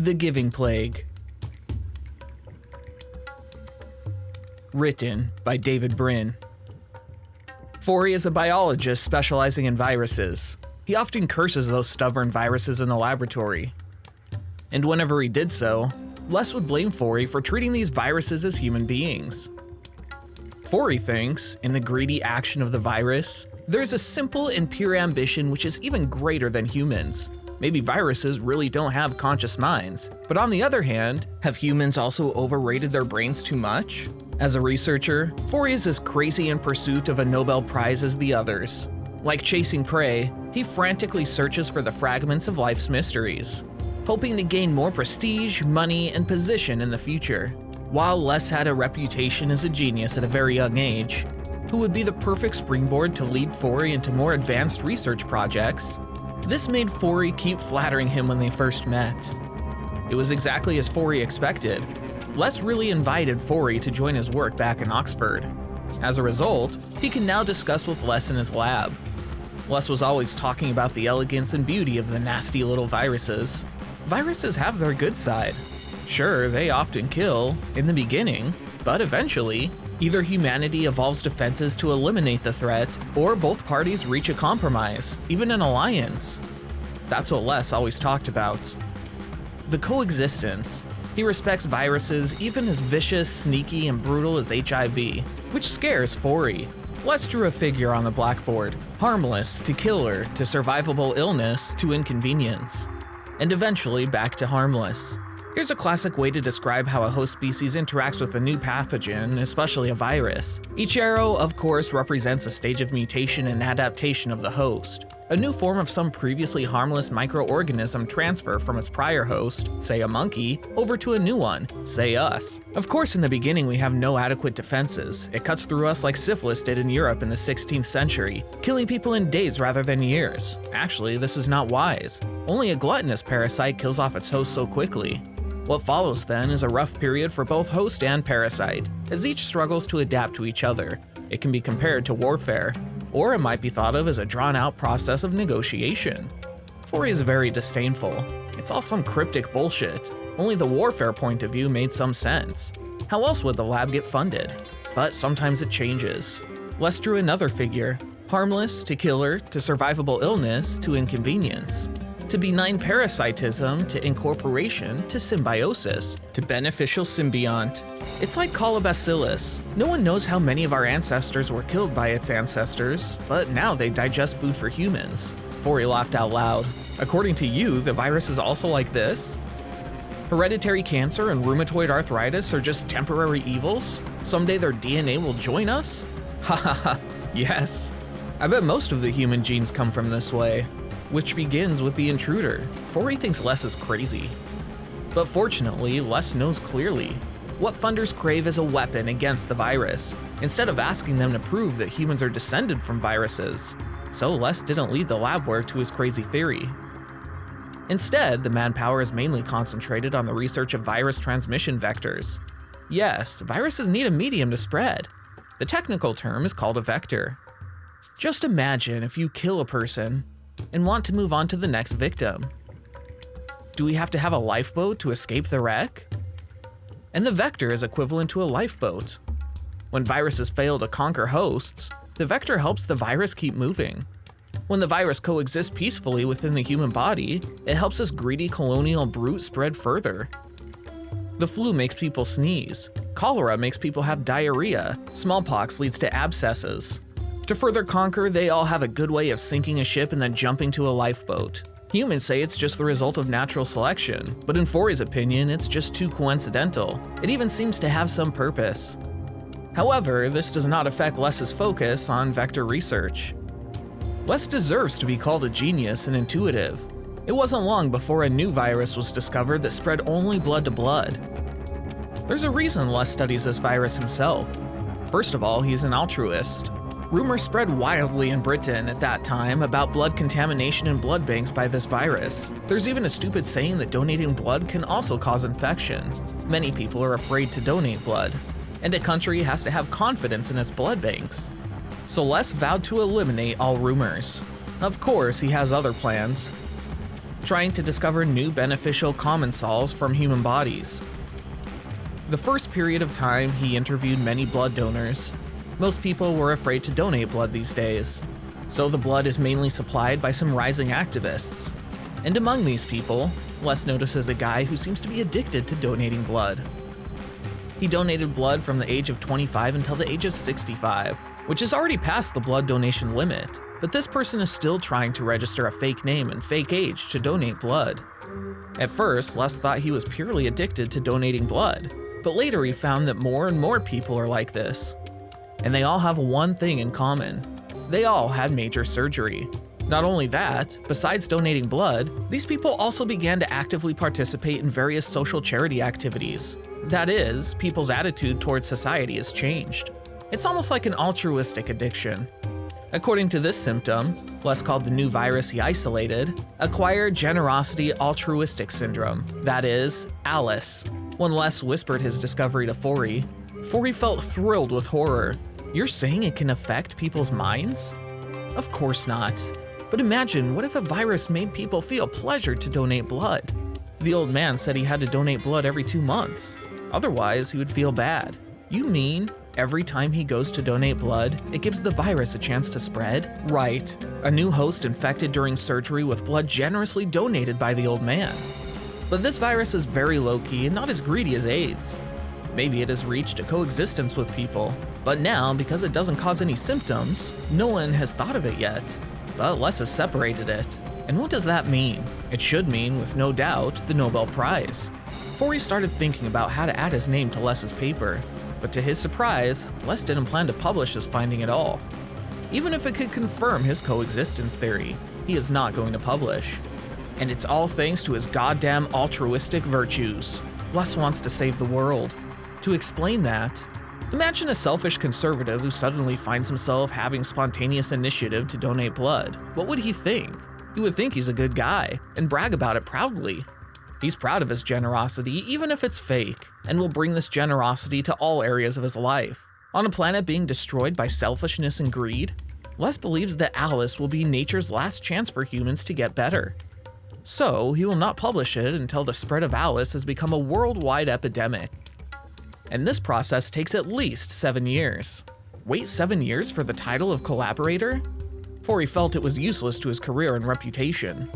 The Giving Plague. Written by David Brin. Forey is a biologist specializing in viruses. He often curses those stubborn viruses in the laboratory. And whenever he did so, Les would blame Forey for treating these viruses as human beings. Forey thinks, in the greedy action of the virus, there's a simple and pure ambition which is even greater than humans. Maybe viruses really don't have conscious minds. But on the other hand, have humans also overrated their brains too much? As a researcher, Forey is as crazy in pursuit of a Nobel Prize as the others. Like chasing prey, he frantically searches for the fragments of life's mysteries, hoping to gain more prestige, money, and position in the future. While Les had a reputation as a genius at a very young age, who would be the perfect springboard to lead Forey into more advanced research projects, this made Forey keep flattering him when they first met. It was exactly as Forey expected. Les really invited Forey to join his work back in Oxford. As a result, he can now discuss with Les in his lab. Les was always talking about the elegance and beauty of the nasty little viruses. Viruses have their good side. Sure, they often kill, in the beginning, but eventually, either humanity evolves defenses to eliminate the threat, or both parties reach a compromise, even an alliance. That's what Les always talked about. The coexistence. He respects viruses even as vicious, sneaky, and brutal as HIV, which scares Forey. Les drew a figure on the blackboard, harmless to killer to survivable illness to inconvenience, and eventually back to harmless. Here's a classic way to describe how a host species interacts with a new pathogen, especially a virus. Each arrow, of course, represents a stage of mutation and adaptation of the host. A new form of some previously harmless microorganism transfer from its prior host, say a monkey, over to a new one, say us. Of course, in the beginning we have no adequate defenses. It cuts through us like syphilis did in Europe in the 16th century, killing people in days rather than years. Actually, this is not wise. Only a gluttonous parasite kills off its host so quickly. What follows then is a rough period for both host and parasite, as each struggles to adapt to each other. It can be compared to warfare, or it might be thought of as a drawn-out process of negotiation. Forey is very disdainful. It's all some cryptic bullshit. Only the warfare point of view made some sense. How else would the lab get funded? But sometimes it changes. Les drew another figure, harmless to killer to survivable illness to inconvenience, to benign parasitism to incorporation to symbiosis to beneficial symbiont. It's like Colobacillus. No one knows how many of our ancestors were killed by its ancestors, but now they digest food for humans. Forey laughed out loud. According to you, the virus is also like this? Hereditary cancer and rheumatoid arthritis are just temporary evils? Someday their DNA will join us? Ha ha ha, yes. I bet most of the human genes come from this way. Which begins with the intruder. Forey thinks Les is crazy. But fortunately, Les knows clearly. What funders crave is a weapon against the virus, instead of asking them to prove that humans are descended from viruses. So Les didn't lead the lab work to his crazy theory. Instead, the manpower is mainly concentrated on the research of virus transmission vectors. Yes, viruses need a medium to spread. The technical term is called a vector. Just imagine if you kill a person and want to move on to the next victim. Do we have to have a lifeboat to escape the wreck? And the vector is equivalent to a lifeboat. When viruses fail to conquer hosts, the vector helps the virus keep moving. When the virus coexists peacefully within the human body, it helps this greedy colonial brute spread further. The flu makes people sneeze. Cholera makes people have diarrhea. Smallpox leads to abscesses. To further conquer, they all have a good way of sinking a ship and then jumping to a lifeboat. Humans say it's just the result of natural selection, but in Forey's opinion, it's just too coincidental. It even seems to have some purpose. However, this does not affect Les's focus on vector research. Les deserves to be called a genius and intuitive. It wasn't long before a new virus was discovered that spread only blood to blood. There's a reason Les studies this virus himself. First of all, he's an altruist. Rumors spread wildly in Britain at that time about blood contamination in blood banks by this virus. There's even a stupid saying that donating blood can also cause infection. Many people are afraid to donate blood, and a country has to have confidence in its blood banks. So Les vowed to eliminate all rumors. Of course, he has other plans. trying to discover new beneficial commensals from human bodies. The first period of time, he interviewed many blood donors. Most people were afraid to donate blood these days, so the blood is mainly supplied by some rising activists. And among these people, Les notices a guy who seems to be addicted to donating blood. He donated blood from the age of 25 until the age of 65, which is already past the blood donation limit, but this person is still trying to register a fake name and fake age to donate blood. At first, Les thought he was purely addicted to donating blood, but later he found that more and more people are like this. And they all have one thing in common. They all had major surgery. Not only that, besides donating blood, these people also began to actively participate in various social charity activities. That is, people's attitude towards society has changed. It's almost like an altruistic addiction. According to this symptom, Les called the new virus he isolated, acquired generosity altruistic syndrome, that is, ALICE. When Les whispered his discovery to Forey felt thrilled with horror. You're saying it can affect people's minds? Of course not. But imagine, what if a virus made people feel pleasure to donate blood? The old man said he had to donate blood every 2 months. Otherwise, he would feel bad. You mean every time he goes to donate blood, it gives the virus a chance to spread? Right. A new host infected during surgery with blood generously donated by the old man. But this virus is very low-key and not as greedy as AIDS. Maybe it has reached a coexistence with people, but now, because it doesn't cause any symptoms, no one has thought of it yet. But Les has separated it. And what does that mean? It should mean, with no doubt, the Nobel Prize. Forey started thinking about how to add his name to Les's paper, but to his surprise, Les didn't plan to publish his finding at all. Even if it could confirm his coexistence theory, he is not going to publish. And it's all thanks to his goddamn altruistic virtues. Les wants to save the world. To explain that, imagine a selfish conservative who suddenly finds himself having spontaneous initiative to donate blood. What would he think? He would think he's a good guy and brag about it proudly. He's proud of his generosity, even if it's fake, and will bring this generosity to all areas of his life. On a planet being destroyed by selfishness and greed, Les believes that ALICE will be nature's last chance for humans to get better. So, he will not publish it until the spread of ALICE has become a worldwide epidemic. And this process takes at least 7 years. Wait 7 years for the title of collaborator? Forey felt it was useless to his career and reputation.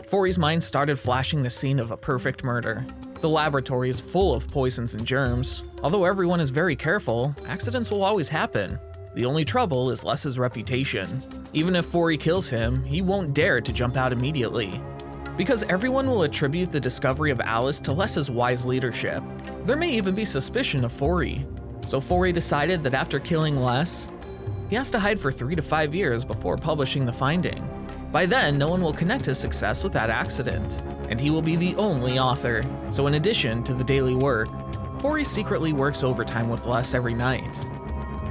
Forey's mind started flashing the scene of a perfect murder. The laboratory is full of poisons and germs. Although everyone is very careful, accidents will always happen. The only trouble is Les's reputation. Even if Forey kills him, he won't dare to jump out immediately. Because everyone will attribute the discovery of ALICE to Les's wise leadership. There may even be suspicion of Forey. So Forey decided that after killing Les, he has to hide for 3 to 5 years before publishing the finding. By then, no one will connect his success with that accident, and he will be the only author. So in addition to the daily work, Forey secretly works overtime with Les every night.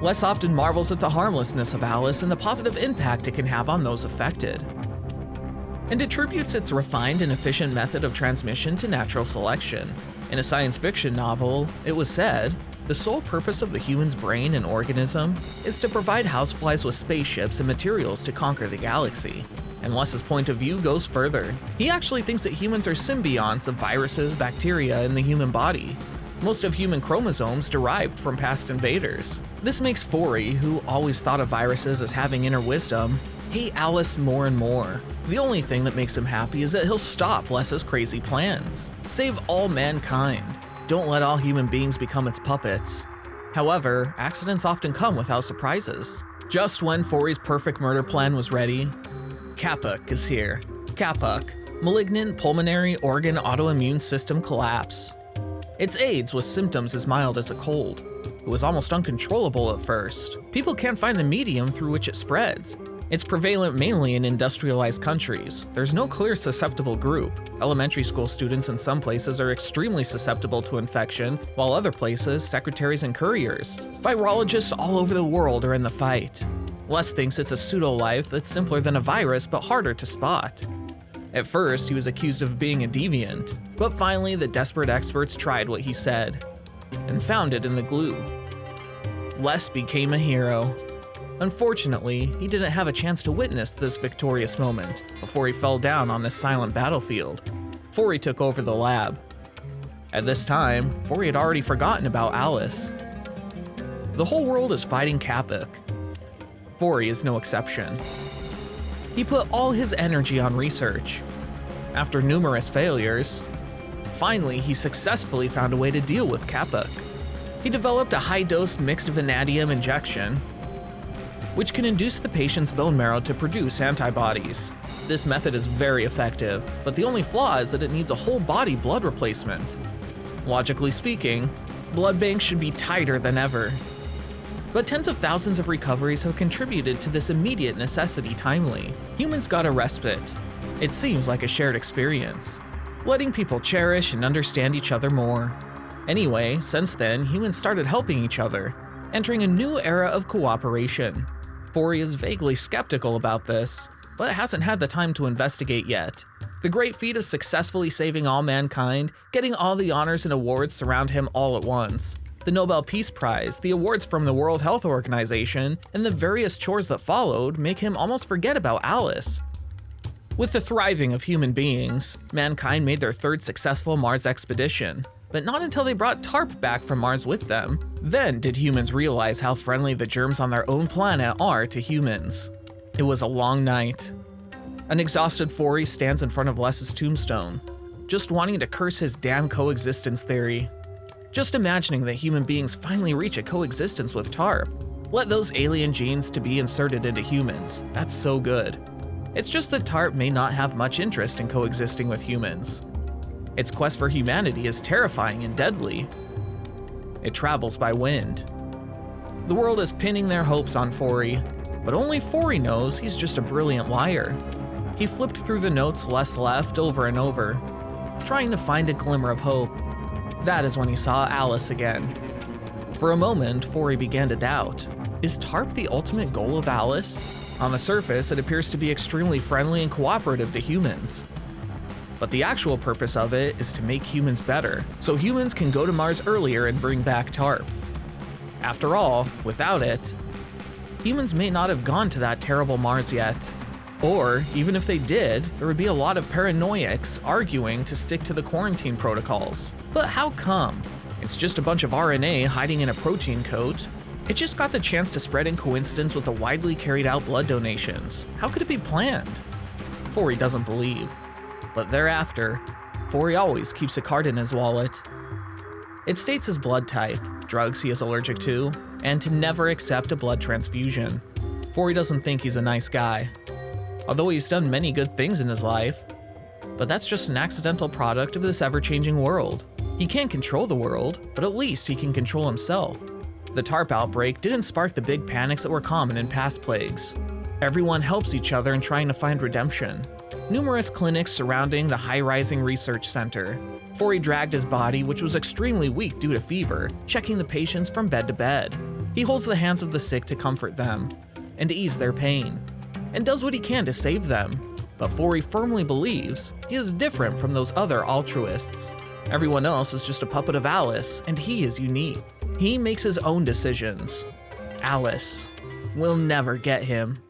Les often marvels at the harmlessness of ALICE and the positive impact it can have on those affected, and attributes its refined and efficient method of transmission to natural selection. In a science fiction novel, it was said, the sole purpose of the human's brain and organism is to provide houseflies with spaceships and materials to conquer the galaxy. And Les's point of view goes further. He actually thinks that humans are symbionts of viruses, bacteria, and the human body. Most of human chromosomes derived from past invaders. This makes Forey, who always thought of viruses as having inner wisdom, hate ALICE more and more. The only thing that makes him happy is that he'll stop Les's crazy plans. Save all mankind. Don't let all human beings become its puppets. However, accidents often come without surprises. Just when Forey's perfect murder plan was ready, Kapuk is here. Kapuk, malignant pulmonary organ autoimmune system collapse. It's AIDS with symptoms as mild as a cold. It was almost uncontrollable at first. People can't find the medium through which it spreads. It's prevalent mainly in industrialized countries. There's no clear susceptible group. Elementary school students in some places are extremely susceptible to infection, while other places, secretaries and couriers. Virologists all over the world are in the fight. Les thinks it's a pseudo-life that's simpler than a virus but harder to spot. At first, he was accused of being a deviant, but finally the desperate experts tried what he said and found it in the glue. Les became a hero. Unfortunately, he didn't have a chance to witness this victorious moment before he fell down on this silent battlefield. Fori took over the lab. At this time, Fori had already forgotten about Alice. The whole world is fighting Kapuk. Fori is no exception. He put all his energy on research. After numerous failures, finally he successfully found a way to deal with Kapuk. He developed a high-dose mixed vanadium injection, which can induce the patient's bone marrow to produce antibodies. This method is very effective, but the only flaw is that it needs a whole body blood replacement. Logically speaking, blood banks should be tighter than ever. But tens of thousands of recoveries have contributed to this immediate necessity timely. Humans got a respite. It seems like a shared experience, letting people cherish and understand each other more. Anyway, since then, humans started helping each other, entering a new era of cooperation. Fori is vaguely skeptical about this, but hasn't had the time to investigate yet. The great feat of successfully saving all mankind, getting all the honors and awards surround him all at once. The Nobel Peace Prize, the awards from the World Health Organization, and the various chores that followed make him almost forget about Alice. With the thriving of human beings, mankind made their third successful Mars expedition, but not until they brought TARP back from Mars with them. Then did humans realize how friendly the germs on their own planet are to humans. It was a long night. An exhausted Fori stands in front of Les's tombstone, just wanting to curse his damn coexistence theory. Just imagining that human beings finally reach a coexistence with TARP. Let those alien genes to be inserted into humans. That's so good. It's just that TARP may not have much interest in coexisting with humans. Its quest for humanity is terrifying and deadly. It travels by wind. The world is pinning their hopes on Fori, but only Fori knows he's just a brilliant liar. He flipped through the notes Les left over and over, trying to find a glimmer of hope. That is when he saw Alice again. For a moment, Fori began to doubt. Is TARP the ultimate goal of Alice? On the surface, it appears to be extremely friendly and cooperative to humans. But the actual purpose of it is to make humans better, so humans can go to Mars earlier and bring back TARP. After all, without it, humans may not have gone to that terrible Mars yet. Or, even if they did, there would be a lot of paranoiacs arguing to stick to the quarantine protocols. But how come? It's just a bunch of RNA hiding in a protein coat. It just got the chance to spread in coincidence with the widely carried out blood donations. How could it be planned? Fori doesn't believe. But thereafter, Fori always keeps a card in his wallet. It states his blood type, drugs he is allergic to, and to never accept a blood transfusion. Fori doesn't think he's a nice guy, although he's done many good things in his life. But that's just an accidental product of this ever-changing world. He can't control the world, but at least he can control himself. The TARP outbreak didn't spark the big panics that were common in past plagues. Everyone helps each other in trying to find redemption. Numerous clinics surrounding the high-rising research center. Fori dragged his body, which was extremely weak due to fever, checking the patients from bed to bed. He holds the hands of the sick to comfort them and ease their pain, and does what he can to save them. But Fori firmly believes he is different from those other altruists. Everyone else is just a puppet of Alice, and he is unique. He makes his own decisions. Alice will never get him.